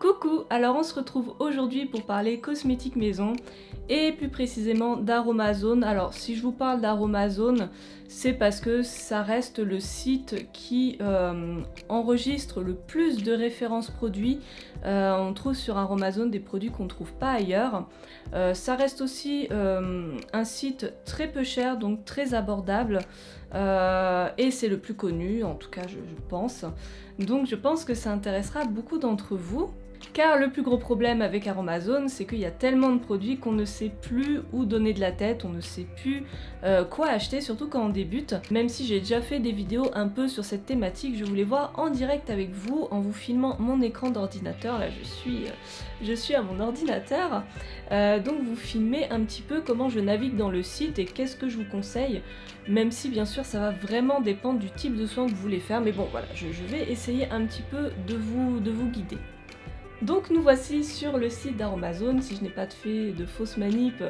Coucou, alors on se retrouve aujourd'hui pour parler cosmétiques maison et plus précisément d'Aromazone. Alors si je vous parle d'Aromazone, c'est parce que ça reste le site qui enregistre le plus de références produits. On trouve sur Aromazone des produits qu'on ne trouve pas ailleurs. Ça reste aussi un site très peu cher, donc très abordable. Et c'est le plus connu, en tout cas je pense. Donc je pense que ça intéressera beaucoup d'entre vous. Car le plus gros problème avec Aromazone, c'est qu'il y a tellement de produits qu'on ne sait plus où donner de la tête, on ne sait plus quoi acheter, surtout quand on débute. Même si j'ai déjà fait des vidéos un peu sur cette thématique, je voulais voir en direct avec vous, en vous filmant mon écran d'ordinateur. Là je suis à mon ordinateur, donc vous filmez un petit peu comment je navigue dans le site et qu'est-ce que je vous conseille. Même si bien sûr ça va vraiment dépendre du type de soin que vous voulez faire, mais bon voilà, je vais essayer un petit peu de vous guider. Donc nous voici sur le site d'Aromazone. Si je n'ai pas fait de fausses manip,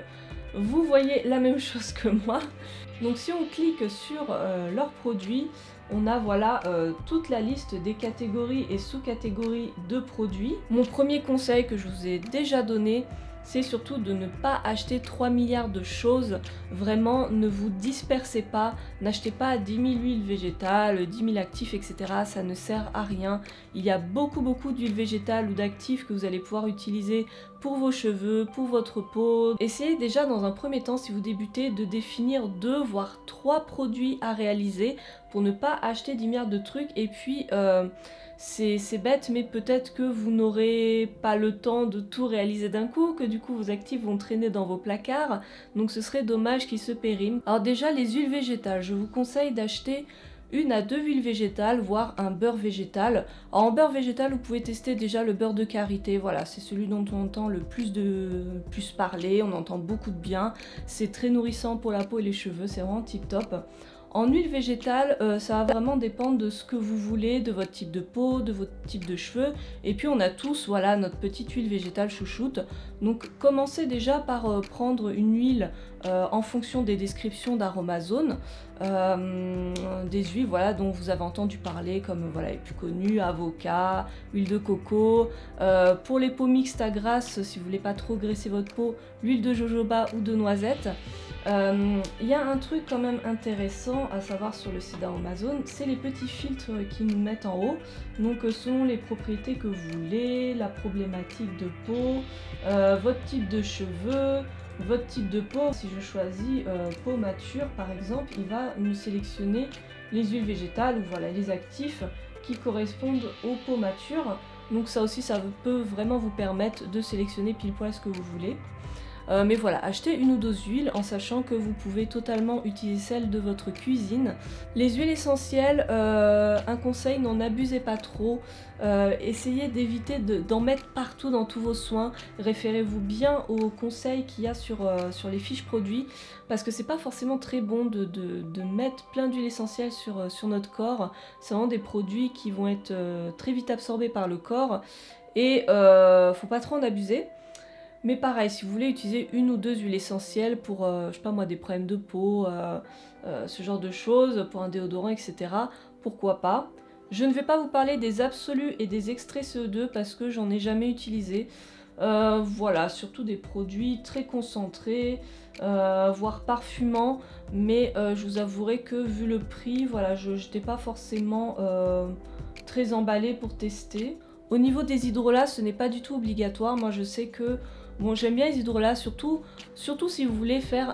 vous voyez la même chose que moi. Donc si on clique sur leurs produits, on a voilà toute la liste des catégories et sous-catégories de produits. Mon premier conseil que je vous ai déjà donné, c'est surtout de ne pas acheter 3 milliards de choses. Vraiment, ne vous dispersez pas, n'achetez pas 10 000 huiles végétales, 10 000 actifs, etc. Ça ne sert à rien. Il y a beaucoup d'huiles végétales ou d'actifs que vous allez pouvoir utiliser pour vos cheveux, pour votre peau. Essayez déjà dans un premier temps, si vous débutez, de définir 2 voire 3 produits à réaliser pour ne pas acheter 10 milliards de trucs et puis c'est bête, mais peut-être que vous n'aurez pas le temps de tout réaliser d'un coup, que du coup vos actifs vont traîner dans vos placards, donc ce serait dommage qu'ils se périment. Alors déjà les huiles végétales, je vous conseille d'acheter 1 à 2 huiles végétales, voire un beurre végétal. Alors en beurre végétal, vous pouvez tester déjà le beurre de karité, voilà, c'est celui dont on entend le plus parler, on entend beaucoup de bien, c'est très nourrissant pour la peau et les cheveux, c'est vraiment tip top. En huile végétale, ça va vraiment dépendre de ce que vous voulez, de votre type de peau, de votre type de cheveux. Et puis on a tous, voilà, notre petite huile végétale chouchoute. Donc commencez déjà par prendre une huile en fonction des descriptions d'Aromazone. Des huiles, voilà, dont vous avez entendu parler, comme voilà, les plus connues, avocat, huile de coco. Pour les peaux mixtes à grasse, si vous voulez pas trop graisser votre peau, l'huile de jojoba ou de noisette. Il y a un truc quand même intéressant à savoir sur le site d'Aromazone, c'est les petits filtres qu'ils nous mettent en haut. Donc selon les propriétés que vous voulez, la problématique de peau, votre type de cheveux, votre type de peau. Si je choisis peau mature par exemple, il va me sélectionner les huiles végétales ou voilà les actifs qui correspondent aux peaux matures. Donc ça aussi, ça peut vraiment vous permettre de sélectionner pile poil ce que vous voulez. Mais voilà, achetez 1 ou 2 huiles en sachant que vous pouvez totalement utiliser celles de votre cuisine. Les huiles essentielles, un conseil, n'en abusez pas trop. Essayez d'éviter d'en mettre partout dans tous vos soins. Référez-vous bien aux conseils qu'il y a sur les fiches produits, parce que c'est pas forcément très bon de mettre plein d'huiles essentielles sur notre corps. C'est vraiment des produits qui vont être très vite absorbés par le corps et faut pas trop en abuser. Mais pareil, si vous voulez utiliser 1 ou 2 huiles essentielles pour, je sais pas moi, des problèmes de peau, ce genre de choses, pour un déodorant, etc., pourquoi pas. Je ne vais pas vous parler des absolus et des extraits CO2 parce que j'en ai jamais utilisé. Voilà, surtout des produits très concentrés, voire parfumants, mais je vous avouerai que vu le prix, voilà, je n'étais pas forcément très emballée pour tester. Au niveau des hydrolats, ce n'est pas du tout obligatoire. Moi je sais que bon, j'aime bien les hydrolats, surtout si vous voulez faire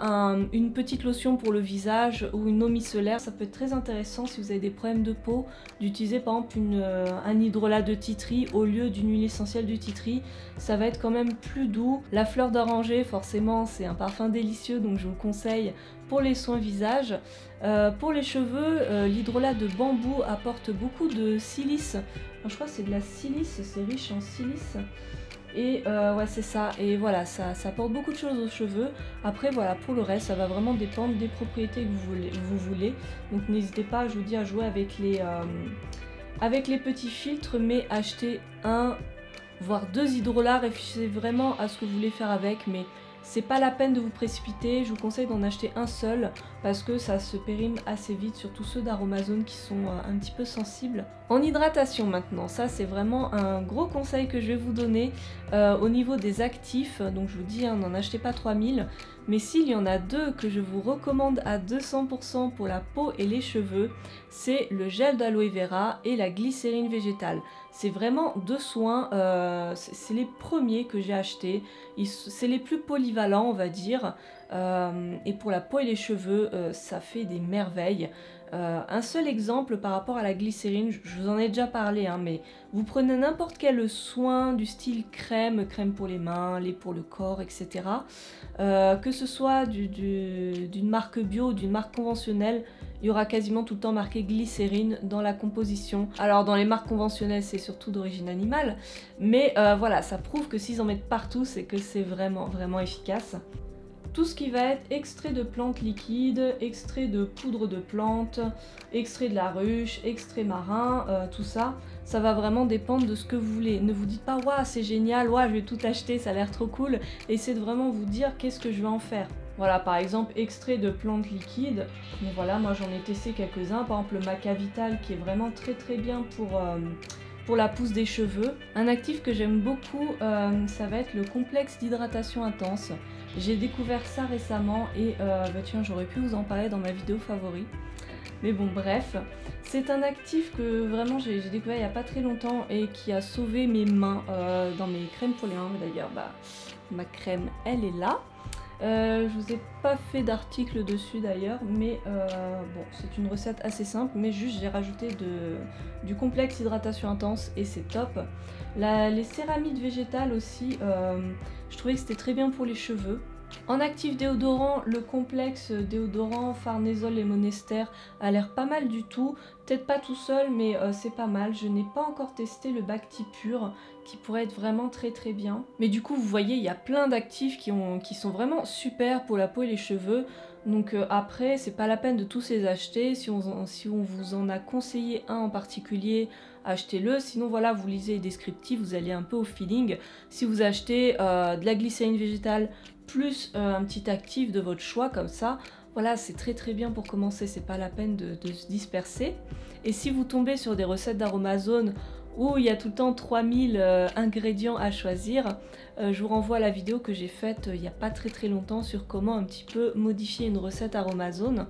une petite lotion pour le visage ou une eau micellaire. Ça peut être très intéressant si vous avez des problèmes de peau, d'utiliser par exemple un hydrolat de tea tree au lieu d'une huile essentielle du tea tree. Ça va être quand même plus doux. La fleur d'oranger, forcément, c'est un parfum délicieux, donc je vous conseille pour les soins visage. Pour les cheveux, l'hydrolat de bambou apporte beaucoup de silice. Alors, je crois que c'est de la silice, c'est riche en silice. Et ouais, c'est ça, et voilà, ça apporte beaucoup de choses aux cheveux. Après voilà, pour le reste, ça va vraiment dépendre des propriétés que vous voulez. Donc n'hésitez pas, je vous dis, à jouer avec les petits filtres, mais achetez 1 voire 2 hydrolats, réfléchissez vraiment à ce que vous voulez faire avec, mais c'est pas la peine de vous précipiter, je vous conseille d'en acheter un seul parce que ça se périme assez vite, surtout ceux d'Aromazone qui sont un petit peu sensibles. En hydratation maintenant, ça c'est vraiment un gros conseil que je vais vous donner au niveau des actifs, donc je vous dis hein, n'en achetez pas 3000, mais s'il y en a deux que je vous recommande à 200% pour la peau et les cheveux, c'est le gel d'aloe vera et la glycérine végétale. C'est vraiment deux soins, c'est les premiers que j'ai achetés, c'est les plus polyvalents on va dire, et pour la peau et les cheveux ça fait des merveilles. Un seul exemple par rapport à la glycérine, je vous en ai déjà parlé, hein, mais vous prenez n'importe quel soin du style crème pour les mains, lait pour le corps, etc. Que ce soit d'une marque bio ou d'une marque conventionnelle, il y aura quasiment tout le temps marqué glycérine dans la composition. Alors dans les marques conventionnelles c'est surtout d'origine animale, mais voilà, ça prouve que s'ils en mettent partout c'est que c'est vraiment efficace. Tout ce qui va être extrait de plantes liquides, extrait de poudre de plantes, extrait de la ruche, extrait marin, tout ça, ça va vraiment dépendre de ce que vous voulez. Ne vous dites pas « Waouh, c'est génial, ouais, je vais tout acheter, ça a l'air trop cool ». Essayez de vraiment vous dire qu'est-ce que je vais en faire. Voilà, par exemple, extrait de plantes liquides. Mais voilà, moi j'en ai testé quelques-uns. Par exemple, le Maca Vital qui est vraiment très bien pour la pousse des cheveux. Un actif que j'aime beaucoup, ça va être le complexe d'hydratation intense. J'ai découvert ça récemment et bah tiens, j'aurais pu vous en parler dans ma vidéo favori. Mais bon, bref, c'est un actif que vraiment j'ai découvert il n'y a pas très longtemps et qui a sauvé mes mains dans mes crèmes pour les mains. D'ailleurs, bah, ma crème, elle est là. Je vous ai pas fait d'article dessus d'ailleurs, mais bon, c'est une recette assez simple, mais juste j'ai rajouté du complexe hydratation intense et c'est top. Les céramides végétales aussi, je trouvais que c'était très bien pour les cheveux. En actif déodorant, le complexe déodorant Farnesol et Monester a l'air pas mal du tout. Peut-être pas tout seul, mais c'est pas mal. Je n'ai pas encore testé le Bacti Pur qui pourrait être vraiment très bien. Mais du coup, vous voyez, il y a plein d'actifs qui sont vraiment super pour la peau et les cheveux. Donc après, c'est pas la peine de tous les acheter. Si on vous en a conseillé un en particulier, achetez-le. Sinon, voilà, vous lisez les descriptifs, vous allez un peu au feeling. Si vous achetez de la glycérine végétale plus un petit actif de votre choix comme ça, voilà, c'est très bien pour commencer, c'est pas la peine de se disperser. Et si vous tombez sur des recettes d'Aromazone où il y a tout le temps 3000 ingrédients à choisir, je vous renvoie à la vidéo que j'ai faite il n'y a pas très longtemps sur comment un petit peu modifier une recette Aromazone.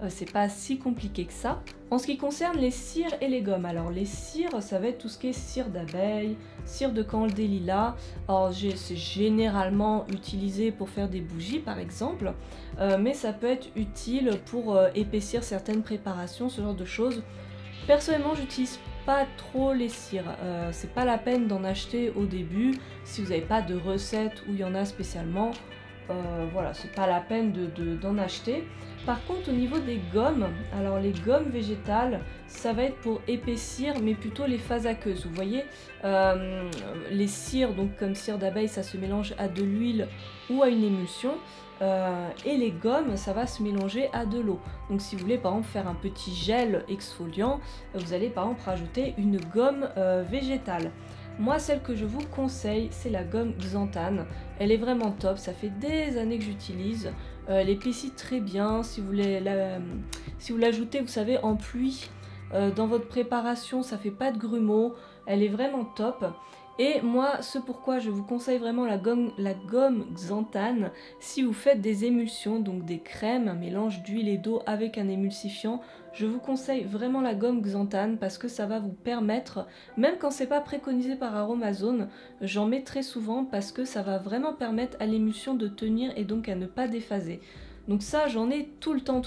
C'est pas si compliqué que ça. En ce qui concerne les cires et les gommes, alors les cires, ça va être tout ce qui est cire d'abeille, cire de camel des lilas. Alors c'est généralement utilisé pour faire des bougies par exemple, mais ça peut être utile pour épaissir certaines préparations, ce genre de choses. Personnellement, j'utilise pas trop les cires, c'est pas la peine d'en acheter au début si vous n'avez pas de recette où il y en a spécialement. Voilà, c'est pas la peine d'en acheter. Par contre, au niveau des gommes, alors les gommes végétales, ça va être pour épaissir, mais plutôt les phases aqueuses. Vous voyez, les cires, donc comme cire d'abeille, ça se mélange à de l'huile ou à une émulsion. Et les gommes, ça va se mélanger à de l'eau. Donc si vous voulez par exemple faire un petit gel exfoliant, vous allez par exemple rajouter une gomme végétale. Moi, celle que je vous conseille, c'est la gomme Xanthane. Elle est vraiment top, ça fait des années que j'utilise. Elle épaissit très bien. Si vous l'ajoutez, vous savez, en pluie, dans votre préparation, ça fait pas de grumeaux. Elle est vraiment top. Et moi, ce pourquoi je vous conseille vraiment la gomme Xanthane, si vous faites des émulsions, donc des crèmes, un mélange d'huile et d'eau avec un émulsifiant, je vous conseille vraiment la gomme Xanthane parce que ça va vous permettre, même quand c'est pas préconisé par Aromazone, j'en mets très souvent parce que ça va vraiment permettre à l'émulsion de tenir et donc à ne pas déphaser. Donc ça, j'en ai tout le temps.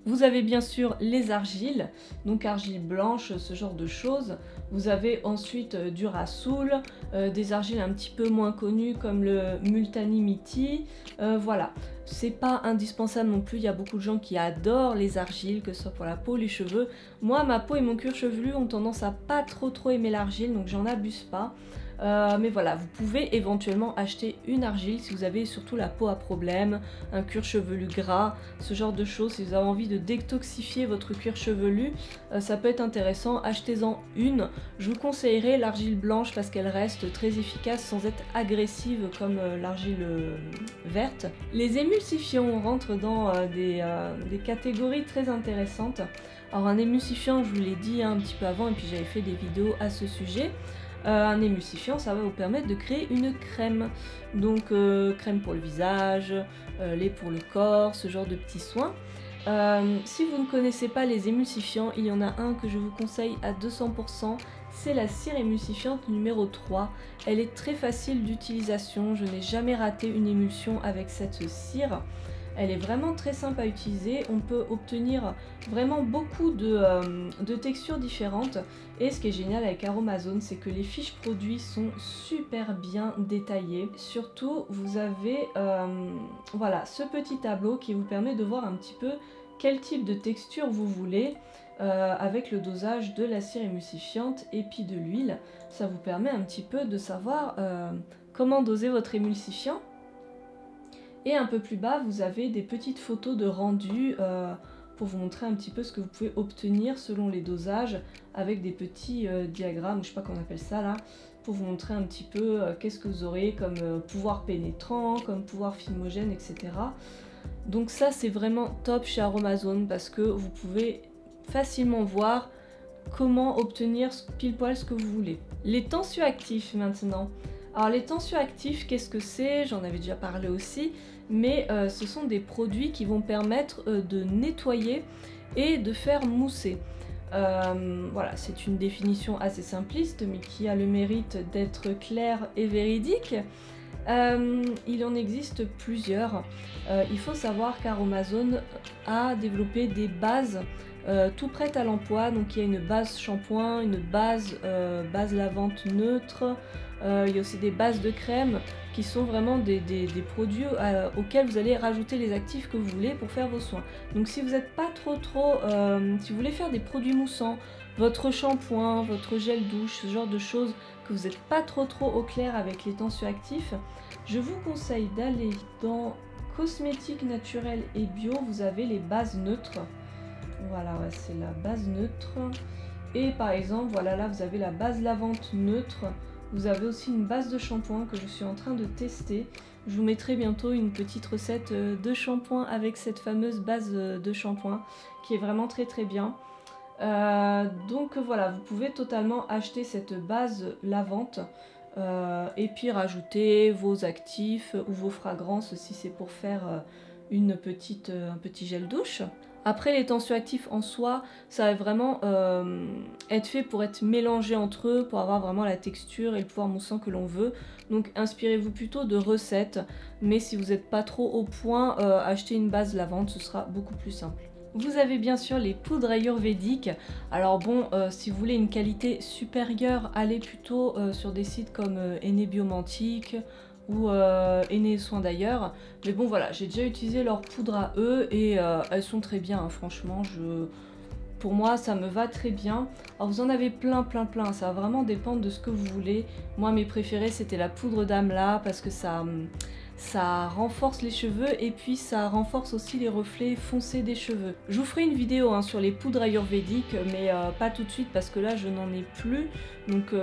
Vous avez bien sûr les argiles, donc argile blanche, ce genre de choses. Vous avez ensuite du Rasoul, des argiles un petit peu moins connues comme le Multani Mitti. Voilà, c'est pas indispensable non plus, il y a beaucoup de gens qui adorent les argiles, que ce soit pour la peau, les cheveux. Moi, ma peau et mon cuir chevelu ont tendance à pas trop aimer l'argile, donc j'en abuse pas. Mais voilà, vous pouvez éventuellement acheter une argile si vous avez surtout la peau à problème, un cuir chevelu gras, ce genre de choses. Si vous avez envie de détoxifier votre cuir chevelu, ça peut être intéressant, achetez-en une. Je vous conseillerais l'argile blanche parce qu'elle reste très efficace sans être agressive comme l'argile verte. Les émulsifiants rentrent dans des catégories très intéressantes. Alors un émulsifiant, je vous l'ai dit un petit peu avant et puis j'avais fait des vidéos à ce sujet. Un émulsifiant, ça va vous permettre de créer une crème. Donc crème pour le visage, lait pour le corps, ce genre de petits soins. Si vous ne connaissez pas les émulsifiants, il y en a un que je vous conseille à 200%, c'est la cire émulsifiante numéro 3. Elle est très facile d'utilisation, je n'ai jamais raté une émulsion avec cette cire. Elle est vraiment très simple à utiliser, on peut obtenir vraiment beaucoup de textures différentes. Et ce qui est génial avec Aromazone, c'est que les fiches produits sont super bien détaillées. Surtout, vous avez voilà, ce petit tableau qui vous permet de voir un petit peu quel type de texture vous voulez avec le dosage de la cire émulsifiante et puis de l'huile. Ça vous permet un petit peu de savoir comment doser votre émulsifiant. Et un peu plus bas, vous avez des petites photos de rendu pour vous montrer un petit peu ce que vous pouvez obtenir selon les dosages avec des petits diagrammes, je sais pas comment on appelle ça là, pour vous montrer un petit peu qu'est-ce que vous aurez comme pouvoir pénétrant, comme pouvoir filmogène, etc. Donc ça c'est vraiment top chez Aromazone parce que vous pouvez facilement voir comment obtenir pile poil ce que vous voulez. Les tensioactifs maintenant. Alors les tensioactifs, qu'est-ce que c'est? J'en avais déjà parlé aussi, mais ce sont des produits qui vont permettre de nettoyer et de faire mousser. Voilà, c'est une définition assez simpliste, mais qui a le mérite d'être claire et véridique. Il en existe plusieurs. Il faut savoir qu'Aromazone a développé des bases tout prêtes à l'emploi. Donc il y a une base shampoing, une base lavante neutre. Il y a aussi des bases de crème qui sont vraiment des produits auxquels vous allez rajouter les actifs que vous voulez pour faire vos soins. Donc si vous n'êtes pas si vous voulez faire des produits moussants, votre shampoing, votre gel douche, ce genre de choses, que vous n'êtes pas trop au clair avec les tensioactifs, je vous conseille d'aller dans cosmétiques naturels et bio. Vous avez les bases neutres. Voilà, ouais, c'est la base neutre. Et par exemple, voilà, là vous avez la base lavante neutre. Vous avez aussi une base de shampoing que je suis en train de tester. Je vous mettrai bientôt une petite recette de shampoing avec cette fameuse base de shampoing qui est vraiment très bien. Donc voilà, vous pouvez totalement acheter cette base lavante et puis rajouter vos actifs ou vos fragrances si c'est pour faire un petit gel douche. Après, les tensioactifs en soi, ça va vraiment être fait pour être mélangé entre eux, pour avoir vraiment la texture et le pouvoir moussant que l'on veut. Donc inspirez-vous plutôt de recettes, mais si vous n'êtes pas trop au point, achetez une base lavante, ce sera beaucoup plus simple. Vous avez bien sûr les poudres ayurvédiques. Alors bon, si vous voulez une qualité supérieure, allez plutôt sur des sites comme Ene Biomantique ou Ene Soins d'ailleurs. Mais bon voilà, j'ai déjà utilisé leurs poudres à eux et elles sont très bien, hein, franchement. Pour moi, ça me va très bien. Alors vous en avez plein, ça va vraiment dépendre de ce que vous voulez. Moi, mes préférés, c'était la poudre d'Amla parce que ça renforce les cheveux et puis ça renforce aussi les reflets foncés des cheveux. Je vous ferai une vidéo hein, sur les poudres ayurvédiques, mais pas tout de suite parce que là je n'en ai plus. Donc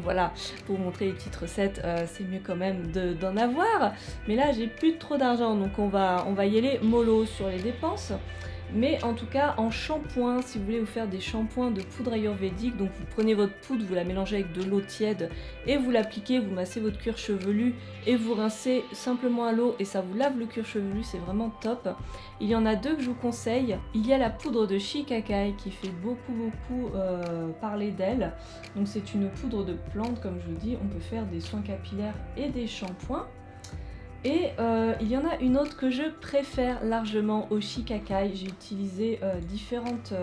voilà, pour vous montrer les petites recettes, c'est mieux quand même d'en avoir. Mais là j'ai plus trop d'argent, donc on va y aller mollo sur les dépenses. Mais en tout cas, en shampoing, si vous voulez vous faire des shampoings de poudre ayurvédique, donc vous prenez votre poudre, vous la mélangez avec de l'eau tiède et vous l'appliquez, vous massez votre cuir chevelu et vous rincez simplement à l'eau et ça vous lave le cuir chevelu, c'est vraiment top. Il y en a deux que je vous conseille. Il y a la poudre de Shikakai qui fait beaucoup parler d'elle. Donc c'est une poudre de plante, comme je vous dis, on peut faire des soins capillaires et des shampoings. Et il y en a une autre que je préfère largement au Shikakai. J'ai utilisé différentes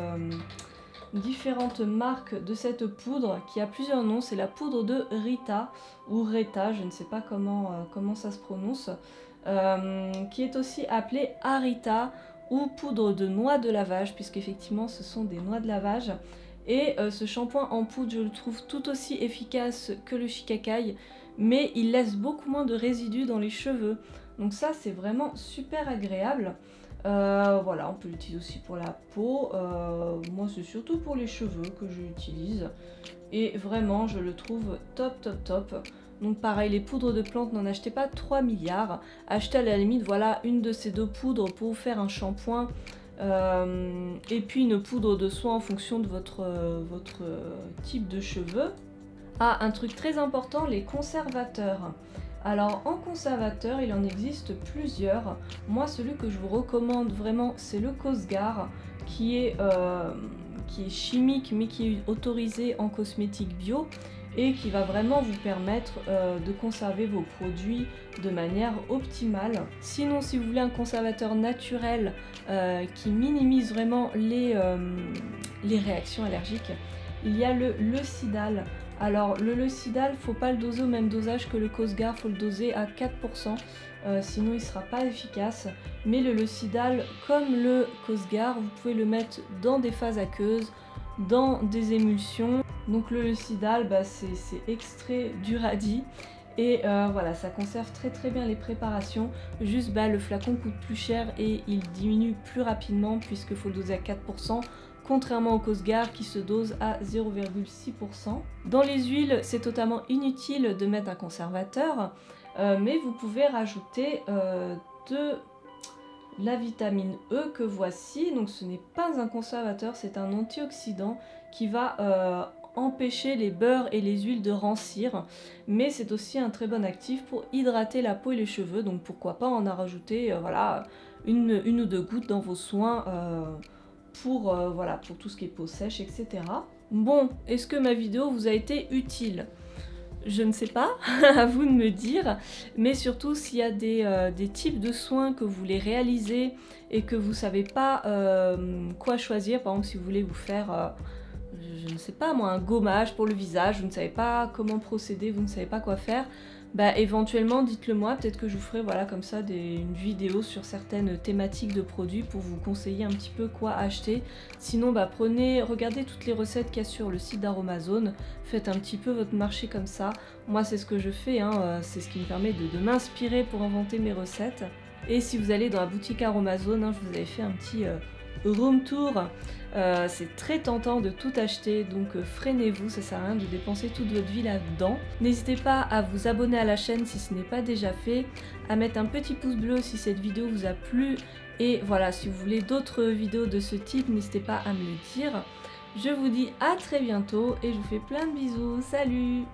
marques de cette poudre qui a plusieurs noms. C'est la poudre de Rita ou Reta, je ne sais pas comment ça se prononce, qui est aussi appelée Arita ou poudre de noix de lavage, puisqu'effectivement ce sont des noix de lavage. Et ce shampoing en poudre, je le trouve tout aussi efficace que le Shikai, mais il laisse beaucoup moins de résidus dans les cheveux. Donc ça, c'est vraiment super agréable. Voilà, on peut l'utiliser aussi pour la peau. Moi, c'est surtout pour les cheveux que je l'utilise. Et vraiment, je le trouve top, top, top. Donc pareil, les poudres de plantes, n'en achetez pas 3 milliards. Achetez à la limite, voilà, une de ces deux poudres pour vous faire un shampoing. Et puis une poudre de soin en fonction de votre type de cheveux. Ah, un truc très important, les conservateurs. Alors en conservateur, il en existe plusieurs. Moi, celui que je vous recommande vraiment, c'est le Cosgar, qui est chimique mais qui est autorisé en cosmétique bio et qui va vraiment vous permettre de conserver vos produits de manière optimale. Sinon, si vous voulez un conservateur naturel qui minimise vraiment les réactions allergiques, il y a le Lucidal. Alors le Lucidal, faut pas le doser au même dosage que le Cosgar, faut le doser à 4%, sinon il sera pas efficace. Mais le Lucidal, comme le Cosgar, vous pouvez le mettre dans des phases aqueuses, dans des émulsions. Donc le Lucidal, bah, c'est extrait du radis. Et voilà, ça conserve très très bien les préparations. Juste bah, le flacon coûte plus cher et il diminue plus rapidement puisqu'il faut le doser à 4%. Contrairement au Cosgar qui se dose à 0,6%. Dans les huiles, c'est totalement inutile de mettre un conservateur, mais vous pouvez rajouter de la vitamine E que voici. Donc ce n'est pas un conservateur, c'est un antioxydant qui va empêcher les beurres et les huiles de rancir, mais c'est aussi un très bon actif pour hydrater la peau et les cheveux, donc pourquoi pas en rajouter voilà, une ou deux gouttes dans vos soins voilà, pour tout ce qui est peau sèche, etc. Bon, est-ce que ma vidéo vous a été utile? Je ne sais pas, à vous de me dire, mais surtout s'il y a des types de soins que vous voulez réaliser et que vous savez pas quoi choisir, par exemple si vous voulez vous faire, je ne sais pas moi, un gommage pour le visage, vous ne savez pas comment procéder, vous ne savez pas quoi faire, bah éventuellement dites-le moi, peut-être que je vous ferai voilà comme ça une vidéo sur certaines thématiques de produits pour vous conseiller un petit peu quoi acheter. Sinon bah regardez toutes les recettes qu'il y a sur le site d'Aromazone, faites un petit peu votre marché comme ça. Moi c'est ce que je fais, hein, c'est ce qui me permet de m'inspirer pour inventer mes recettes. Et si vous allez dans la boutique Aromazone, hein, je vous avais fait un petit room tour. C'est très tentant de tout acheter, donc freinez-vous, ça sert à rien de dépenser toute votre vie là-dedans. N'hésitez pas à vous abonner à la chaîne si ce n'est pas déjà fait, à mettre un petit pouce bleu si cette vidéo vous a plu, et voilà, si vous voulez d'autres vidéos de ce type, n'hésitez pas à me le dire. Je vous dis à très bientôt et je vous fais plein de bisous, salut!